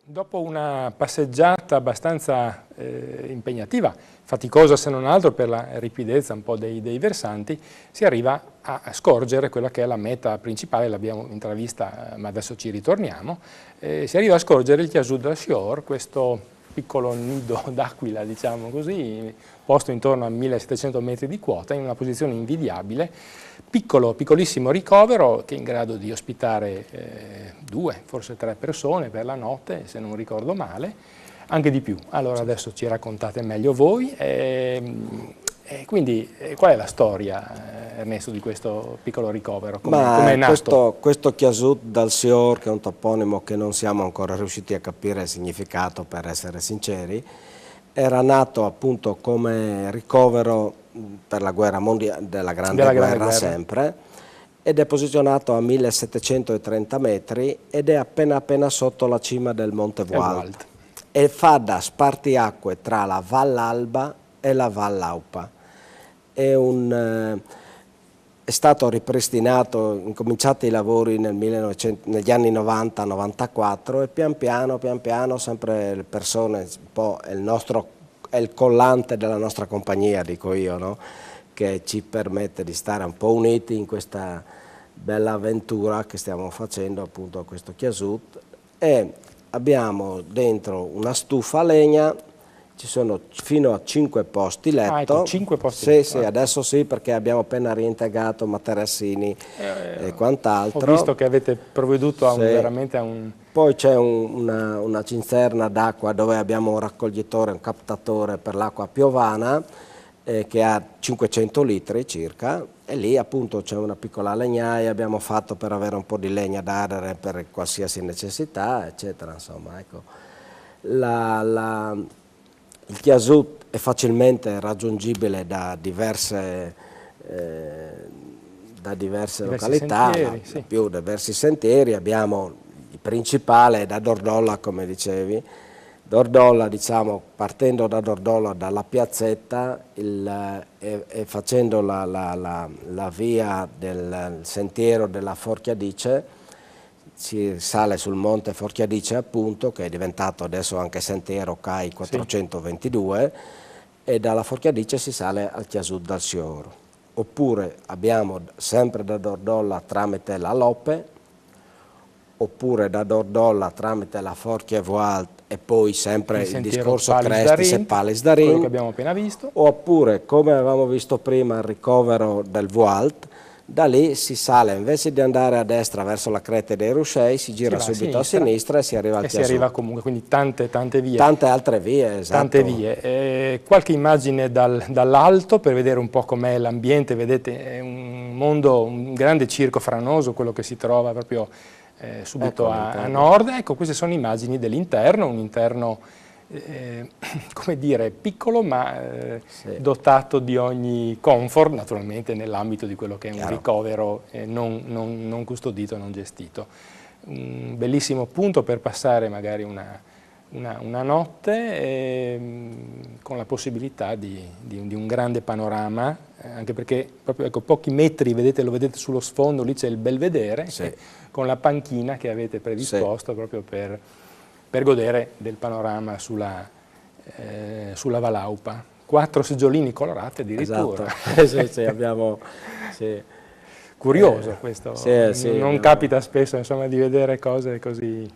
Dopo una passeggiata abbastanza impegnativa, faticosa se non altro per la ripidezza un po' dei versanti, si arriva a scorgere quella che è la meta principale, l'abbiamo intravista ma adesso ci ritorniamo, si arriva a scorgere il Chiasù del Sior, questo piccolo nido d'aquila, diciamo così, posto intorno a 1700 metri di quota, in una posizione invidiabile, piccolissimo ricovero che è in grado di ospitare 2, forse 3 persone per la notte, se non ricordo male, anche di più. Allora adesso ci raccontate meglio voi. Quindi qual è la storia, Ernesto, di questo piccolo ricovero? Come è nato? Questo Chiasù dal Sior, che è un toponimo che non siamo ancora riusciti a capire il significato, per essere sinceri, era nato appunto come ricovero per la guerra mondiale, della Grande Guerra sempre, ed è posizionato a 1730 metri ed è appena sotto la cima del Monte Vualt e fa da spartiacque tra la Val Alba e la Val Laupa. È stato ripristinato, incominciati i lavori negli anni 90-94 e pian piano sempre le persone, un po' è il collante della nostra compagnia, dico io, no? Che ci permette di stare un po' uniti in questa bella avventura che stiamo facendo appunto a questo Chiasù, e abbiamo dentro una stufa a legna. Ci sono fino a 5 posti letto. Ecco, 5 posti letto. Sì, adesso sì, perché abbiamo appena reintegrato materassini e quant'altro. Ho visto che avete provveduto veramente a un... Poi c'è una cinsterna d'acqua dove abbiamo un raccoglitore, un captatore per l'acqua piovana che ha 500 litri circa, e lì appunto c'è una piccola legnaia, abbiamo fatto per avere un po' di legna da ardere per qualsiasi necessità, eccetera. Insomma, ecco. Il Chiasù è facilmente raggiungibile da diverse località, diversi sentieri. Abbiamo il principale da Dordolla, come dicevi. Dordolla, diciamo, partendo da Dordolla, dalla piazzetta e facendo la via del sentiero della Forchiadice, si sale sul monte Forchiadice appunto, che è diventato adesso anche sentiero CAI 422, e dalla Forchiadice si sale al Chiasù dal Sior. Oppure abbiamo sempre da Dordolla tramite la Loppe, oppure da Dordolla tramite la Forchia Vualt e poi sempre il discorso Crestis e Palis d'Arin, quello che abbiamo appena visto. Oppure, come avevamo visto prima, il ricovero del Vualt. Da lì si sale, invece di andare a destra verso la Crete dei Ruscei, si gira subito a sinistra e si arriva al Chiasù. E si arriva comunque, quindi tante vie. Tante altre vie, esatto. Tante vie. Qualche immagine dall'alto per vedere un po' com'è l'ambiente. Vedete, è un mondo, un grande circo franoso, quello che si trova proprio subito a nord. Ecco, queste sono immagini dell'interno, un interno come dire, piccolo ma dotato di ogni comfort, naturalmente nell'ambito di quello che è un ricovero non custodito, non gestito. Un bellissimo punto per passare magari una notte con la possibilità di un grande panorama, anche perché proprio pochi metri, lo vedete sullo sfondo, lì c'è il Belvedere, con la panchina che avete predisposto proprio per godere del panorama sulla Valaupa. 4 seggiolini colorati addirittura. Esatto. Abbiamo... Curioso questo, non capita spesso insomma, di vedere cose così.